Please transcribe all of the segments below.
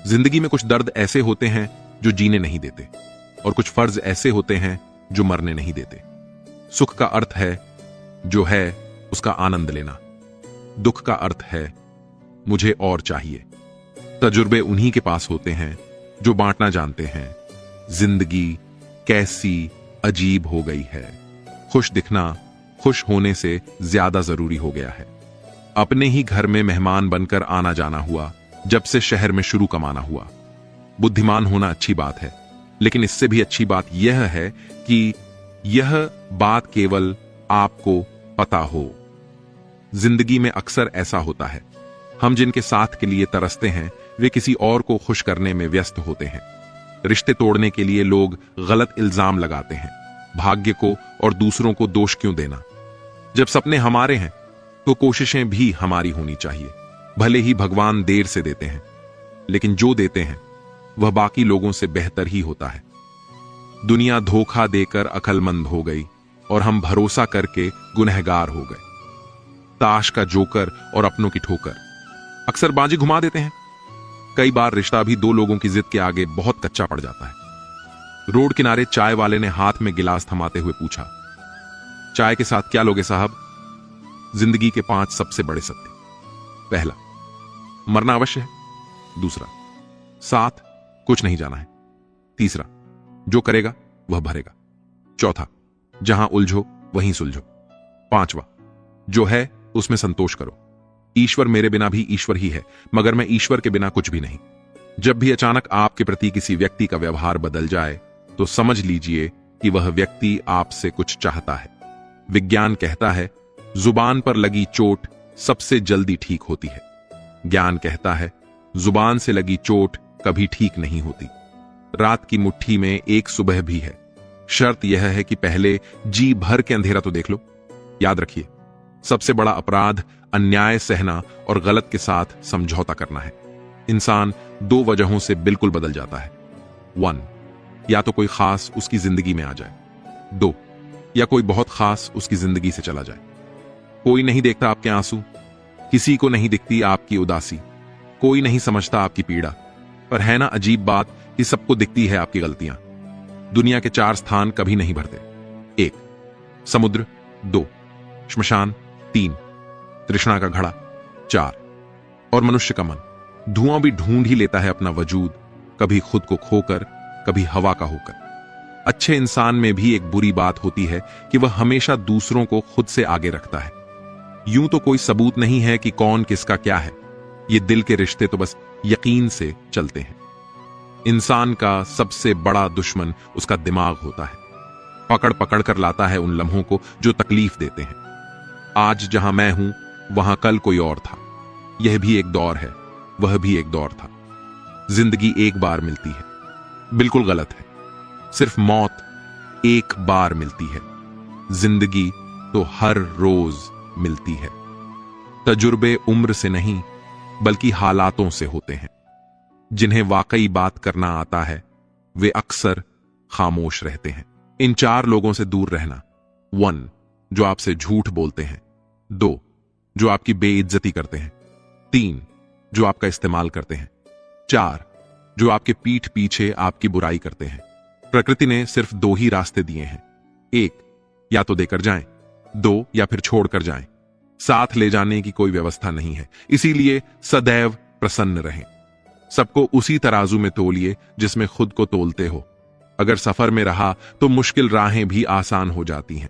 जिंदगी में कुछ दर्द ऐसे होते हैं जो जीने नहीं देते, और कुछ फर्ज ऐसे होते हैं जो मरने नहीं देते। सुख का अर्थ है जो है उसका आनंद लेना, दुख का अर्थ है मुझे और चाहिए। तजुर्बे उन्हीं के पास होते हैं जो बांटना जानते हैं। जिंदगी कैसी अजीब हो गई है, खुश दिखना खुश होने से ज्यादा जरूरी हो गया है। अपने ही घर में मेहमान बनकर आना जाना हुआ जब से शहर में शुरू कमाना हुआ। बुद्धिमान होना अच्छी बात है, लेकिन इससे भी अच्छी बात यह है कि यह बात केवल आपको पता हो। जिंदगी में अक्सर ऐसा होता है, हम जिनके साथ के लिए तरसते हैं वे किसी और को खुश करने में व्यस्त होते हैं। रिश्ते तोड़ने के लिए लोग गलत इल्जाम लगाते हैं। भाग्य को और दूसरों को दोष क्यों देना? जब सपने हमारे हैं तो कोशिशें भी हमारी होनी चाहिए। भले ही भगवान देर से देते हैं, लेकिन जो देते हैं वह बाकी लोगों से बेहतर ही होता है। दुनिया धोखा देकर अक्लमंद हो गई और हम भरोसा करके गुनहगार हो गए। ताश का जोकर और अपनों की ठोकर अक्सर बाजी घुमा देते हैं। कई बार रिश्ता भी दो लोगों की जिद के आगे बहुत कच्चा पड़ जाता है। रोड किनारे चाय वाले ने हाथ में गिलास थमाते हुए पूछा, चाय के साथ क्या लोगे साहब? जिंदगी के 5 सबसे बड़े सत्य। पहला, मरना अवश्य है। दूसरा, साथ कुछ नहीं जाना है। तीसरा, जो करेगा वह भरेगा। चौथा, जहां उलझो वहीं सुलझो। पांचवा, जो है उसमें संतोष करो। ईश्वर मेरे बिना भी ईश्वर ही है, मगर मैं ईश्वर के बिना कुछ भी नहीं। जब भी अचानक आपके प्रति किसी व्यक्ति का व्यवहार बदल जाए तो समझ लीजिए कि वह व्यक्ति आपसे कुछ चाहता है। विज्ञान कहता है जुबान पर लगी चोट सबसे जल्दी ठीक होती है। ज्ञान कहता है जुबान से लगी चोट कभी ठीक नहीं होती। रात की मुट्ठी में एक सुबह भी है। शर्त यह है कि पहले जी भर के अंधेरा तो देख लो। याद रखिए, सबसे बड़ा अपराध अन्याय सहना और गलत के साथ समझौता करना है। इंसान 2 वजहों से बिल्कुल बदल जाता है। 1, या तो कोई खास उसकी जिंदगी में आ जाए। 2, या कोई बहुत खास उसकी जिंदगी से चला जाए। कोई नहीं देखता आपके आंसू, किसी को नहीं दिखती आपकी उदासी, कोई नहीं समझता आपकी पीड़ा, पर है ना अजीब बात कि सबको दिखती है आपकी गलतियां। दुनिया के 4 स्थान कभी नहीं भरते। 1, समुद्र। 2, श्मशान। 3, तृष्णा का घड़ा। 4, और मनुष्य का मन। धुआं भी ढूंढ ही लेता है अपना वजूद, कभी खुद को खोकर, कभी हवा का होकर। अच्छे इंसान में भी एक बुरी बात होती है कि वह हमेशा दूसरों को खुद से आगे रखता है। यूं तो कोई सबूत नहीं है कि कौन किसका क्या है। ये दिल के रिश्ते तो बस यकीन से चलते हैं। इंसान का सबसे बड़ा दुश्मन उसका दिमाग होता है। पकड़ पकड़ कर लाता है उन लम्हों को जो तकलीफ देते हैं। आज जहां मैं हूं वहां कल कोई और था। यह भी एक दौर है, वह भी एक दौर था। जिंदगी एक बार मिलती है, बिल्कुल गलत है। सिर्फ मौत एक बार मिलती है, जिंदगी तो हर रोज मिलती है। तजुर्बे उम्र से नहीं बल्कि हालातों से होते हैं। जिन्हें वाकई बात करना आता है वे अक्सर खामोश रहते हैं। इन 4 लोगों से दूर रहना। 1, जो आपसे झूठ बोलते हैं। 2, जो आपकी बेइज्जती करते हैं। 3, जो आपका इस्तेमाल करते हैं। 4, जो आपके पीठ पीछे आपकी बुराई करते हैं। प्रकृति ने सिर्फ 2 ही रास्ते दिए हैं। 1, या तो देकर जाएं, 2, या फिर छोड़कर जाएं। साथ ले जाने की कोई व्यवस्था नहीं है, इसीलिए सदैव प्रसन्न रहें। सबको उसी तराजू में तोलिए जिसमें खुद को तोलते हो। अगर सफर में रहा तो मुश्किल राहें भी आसान हो जाती हैं।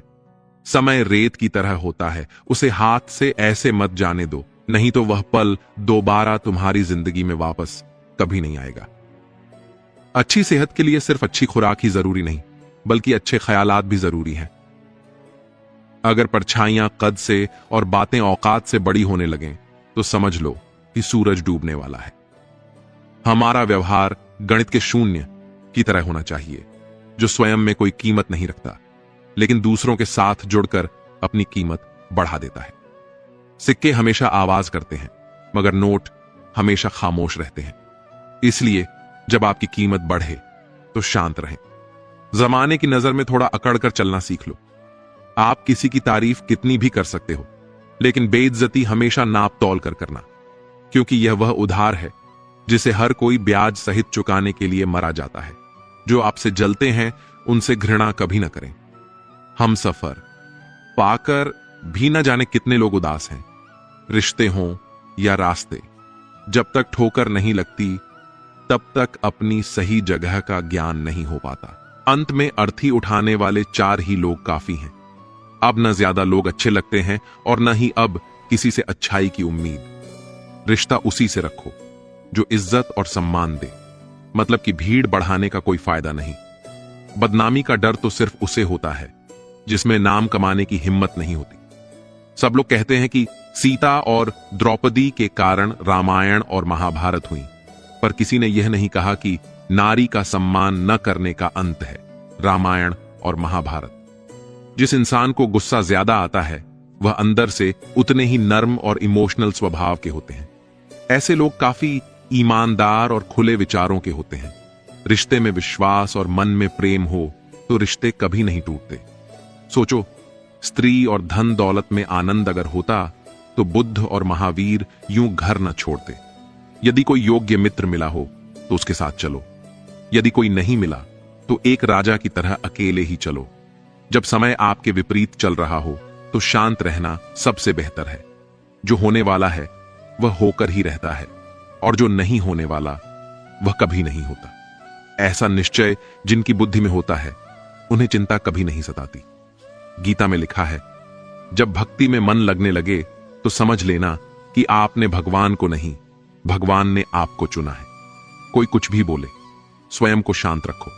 समय रेत की तरह होता है, उसे हाथ से ऐसे मत जाने दो, नहीं तो वह पल दोबारा तुम्हारी जिंदगी में वापस कभी नहीं आएगा। अच्छी सेहत के लिए सिर्फ अच्छी खुराक ही जरूरी नहीं, बल्कि अच्छे ख्यालात भी जरूरी हैं। अगर परछाइयां कद से और बातें औकात से बड़ी होने लगें तो समझ लो कि सूरज डूबने वाला है। हमारा व्यवहार गणित के शून्य की तरह होना चाहिए, जो स्वयं में कोई कीमत नहीं रखता, लेकिन दूसरों के साथ जुड़कर अपनी कीमत बढ़ा देता है। सिक्के हमेशा आवाज करते हैं, मगर नोट हमेशा खामोश रहते हैं। इसलिए जब आपकी कीमत बढ़े तो शांत रहें। जमाने की नजर में थोड़ा अकड़ कर चलना सीख लो। आप किसी की तारीफ कितनी भी कर सकते हो, लेकिन बेइज्जती हमेशा नाप तौल कर करना, क्योंकि यह वह उधार है जिसे हर कोई ब्याज सहित चुकाने के लिए मरा जाता है। जो आपसे जलते हैं उनसे घृणा कभी न करें। हमसफर पाकर भी न जाने कितने लोग उदास हैं। रिश्ते हों या रास्ते, जब तक ठोकर नहीं लगती तब तक अपनी सही जगह का ज्ञान नहीं हो पाता। अंत में अर्थी उठाने वाले 4 ही लोग काफी हैं। अब न ज्यादा लोग अच्छे लगते हैं और न ही अब किसी से अच्छाई की उम्मीद। रिश्ता उसी से रखो जो इज्जत और सम्मान दे, मतलब कि भीड़ बढ़ाने का कोई फायदा नहीं। बदनामी का डर तो सिर्फ उसे होता है जिसमें नाम कमाने की हिम्मत नहीं होती। सब लोग कहते हैं कि सीता और द्रौपदी के कारण रामायण और महाभारत हुई, पर किसी ने यह नहीं कहा कि नारी का सम्मान न करने का अंत है रामायण और महाभारत। जिस इंसान को गुस्सा ज्यादा आता है वह अंदर से उतने ही नर्म और इमोशनल स्वभाव के होते हैं। ऐसे लोग काफी ईमानदार और खुले विचारों के होते हैं। रिश्ते में विश्वास और मन में प्रेम हो तो रिश्ते कभी नहीं टूटते। सोचो, स्त्री और धन दौलत में आनंद अगर होता तो बुद्ध और महावीर यूं घर न छोड़ते। यदि कोई योग्य मित्र मिला हो तो उसके साथ चलो, यदि कोई नहीं मिला तो एक राजा की तरह अकेले ही चलो। जब समय आपके विपरीत चल रहा हो तो शांत रहना सबसे बेहतर है। जो होने वाला है वह होकर ही रहता है और जो नहीं होने वाला वह कभी नहीं होता। ऐसा निश्चय जिनकी बुद्धि में होता है उन्हें चिंता कभी नहीं सताती। गीता में लिखा है, जब भक्ति में मन लगने लगे तो समझ लेना कि आपने भगवान को नहीं, भगवान ने आपको चुना है। कोई कुछ भी बोले, स्वयं को शांत रखो।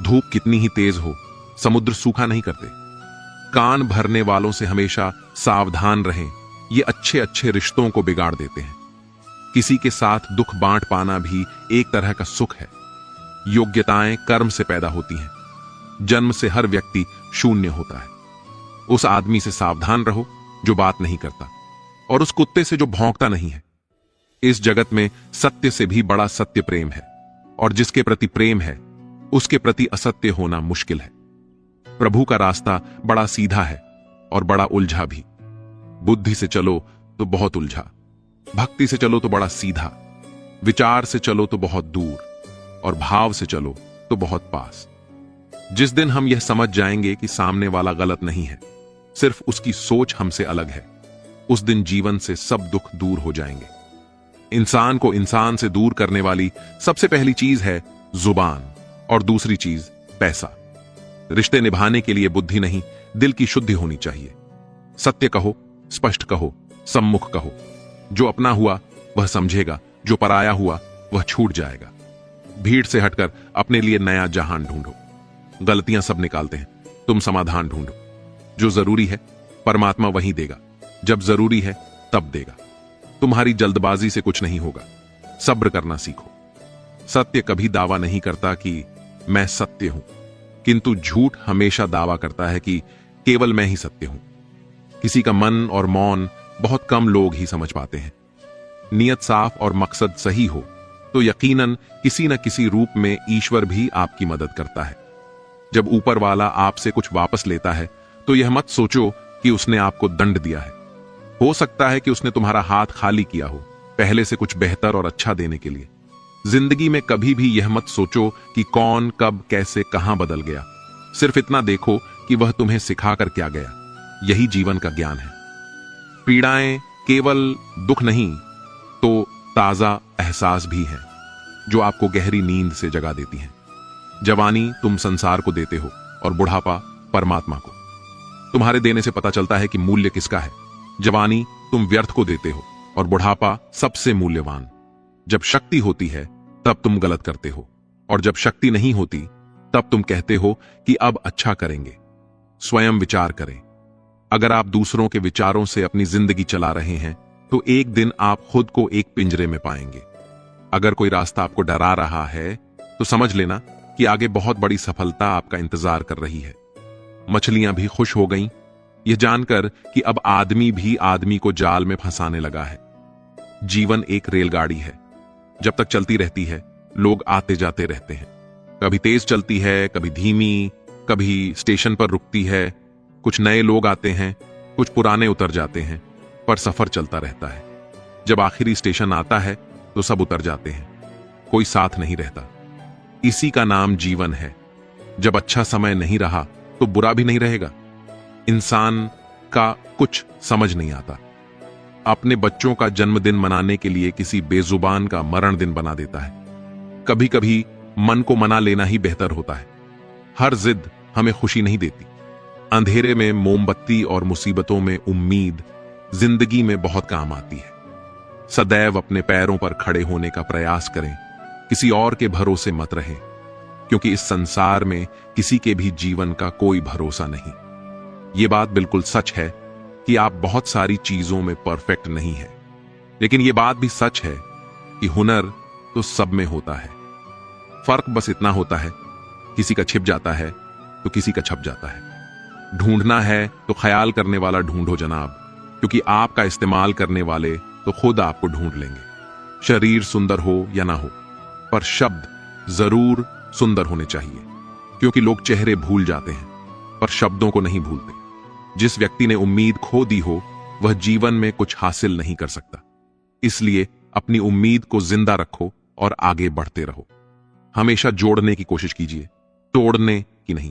धूप कितनी ही तेज हो, समुद्र सूखा नहीं करते। कान भरने वालों से हमेशा सावधान रहें, ये अच्छे अच्छे रिश्तों को बिगाड़ देते हैं। किसी के साथ दुख बांट पाना भी एक तरह का सुख है। योग्यताएं कर्म से पैदा होती हैं। जन्म से हर व्यक्ति शून्य होता है। उस आदमी से सावधान रहो जो बात नहीं करता, और उस कुत्ते से जो भौंकता नहीं है। इस जगत में सत्य से भी बड़ा सत्य प्रेम है, और जिसके प्रति प्रेम है उसके प्रति असत्य होना मुश्किल है। प्रभु का रास्ता बड़ा सीधा है और बड़ा उलझा भी। बुद्धि से चलो तो बहुत उलझा, भक्ति से चलो तो बड़ा सीधा, विचार से चलो तो बहुत दूर, और भाव से चलो तो बहुत पास। जिस दिन हम यह समझ जाएंगे कि सामने वाला गलत नहीं है, सिर्फ उसकी सोच हमसे अलग है, उस दिन जीवन से सब दुख दूर हो जाएंगे। इंसान को इंसान से दूर करने वाली सबसे पहली चीज है जुबान, और दूसरी चीज पैसा। रिश्ते निभाने के लिए बुद्धि नहीं, दिल की शुद्धि होनी चाहिए। सत्य कहो, स्पष्ट कहो, सम्मुख कहो। जो अपना हुआ वह समझेगा, जो पराया हुआ वह छूट जाएगा। भीड़ से हटकर अपने लिए नया जहान ढूंढो। गलतियां सब निकालते हैं, तुम समाधान ढूंढो। जो जरूरी है परमात्मा वही देगा, जब जरूरी है तब देगा। तुम्हारी जल्दबाजी से कुछ नहीं होगा। सब्र करना सीखो। सत्य कभी दावा नहीं करता कि मैं सत्य हूं, किंतु झूठ हमेशा दावा करता है कि केवल मैं ही सत्य हूं। किसी का मन और मौन बहुत कम लोग ही समझ पाते हैं। नियत साफ और मकसद सही हो तो यकीनन किसी न किसी रूप में ईश्वर भी आपकी मदद करता है। जब ऊपर वाला आपसे कुछ वापस लेता है तो यह मत सोचो कि उसने आपको दंड दिया है। हो सकता है कि उसने तुम्हारा हाथ खाली किया हो, पहले से कुछ बेहतर और अच्छा देने के लिए। जिंदगी में कभी भी यह मत सोचो कि कौन कब कैसे कहां बदल गया। सिर्फ इतना देखो कि वह तुम्हें सिखाकर क्या गया। यही जीवन का ज्ञान है। पीड़ाएं केवल दुख नहीं तो ताजा एहसास भी है, जो आपको गहरी नींद से जगा देती हैं। जवानी तुम संसार को देते हो और बुढ़ापा परमात्मा को। तुम्हारे देने से पता चलता है कि मूल्य किसका है। जवानी तुम व्यर्थ को देते हो और बुढ़ापा सबसे मूल्यवान। जब शक्ति होती है तब तुम गलत करते हो, और जब शक्ति नहीं होती तब तुम कहते हो कि अब अच्छा करेंगे। स्वयं विचार करें। अगर आप दूसरों के विचारों से अपनी जिंदगी चला रहे हैं तो एक दिन आप खुद को एक पिंजरे में पाएंगे। अगर कोई रास्ता आपको डरा रहा है तो समझ लेना कि आगे बहुत बड़ी सफलता आपका इंतजार कर रही है। मछलियां भी खुश हो गईं यह जानकर कि अब आदमी भी आदमी को जाल में फंसाने लगा है। जीवन एक रेलगाड़ी है, जब तक चलती रहती है लोग आते जाते रहते हैं। कभी तेज चलती है, कभी धीमी, कभी स्टेशन पर रुकती है। कुछ नए लोग आते हैं, कुछ पुराने उतर जाते हैं, पर सफर चलता रहता है। जब आखिरी स्टेशन आता है तो सब उतर जाते हैं, कोई साथ नहीं रहता। इसी का नाम जीवन है। जब अच्छा समय नहीं रहा तो बुरा भी नहीं रहेगा। इंसान का कुछ समझ नहीं आता, अपने बच्चों का जन्मदिन मनाने के लिए किसी बेजुबान का मरण दिन बना देता है। कभी कभी मन को मना लेना ही बेहतर होता है। हर जिद हमें खुशी नहीं देती। अंधेरे में मोमबत्ती और मुसीबतों में उम्मीद जिंदगी में बहुत काम आती है। सदैव अपने पैरों पर खड़े होने का प्रयास करें, किसी और के भरोसे मत रहें, क्योंकि इस संसार में किसी के भी जीवन का कोई भरोसा नहीं। ये बात बिल्कुल सच है कि आप बहुत सारी चीजों में परफेक्ट नहीं है, लेकिन यह बात भी सच है कि हुनर तो सब में होता है। फर्क बस इतना होता है, किसी का छिप जाता है तो किसी का छप जाता है। ढूंढना है तो ख्याल करने वाला ढूंढो जनाब, क्योंकि आपका इस्तेमाल करने वाले तो खुद आपको ढूंढ लेंगे। शरीर सुंदर हो या ना हो, पर शब्द जरूर सुंदर होने चाहिए, क्योंकि लोग चेहरे भूल जाते हैं पर शब्दों को नहीं भूलते। जिस व्यक्ति ने उम्मीद खो दी हो वह जीवन में कुछ हासिल नहीं कर सकता। इसलिए अपनी उम्मीद को जिंदा रखो और आगे बढ़ते रहो। हमेशा जोड़ने की कोशिश कीजिए, तोड़ने की नहीं।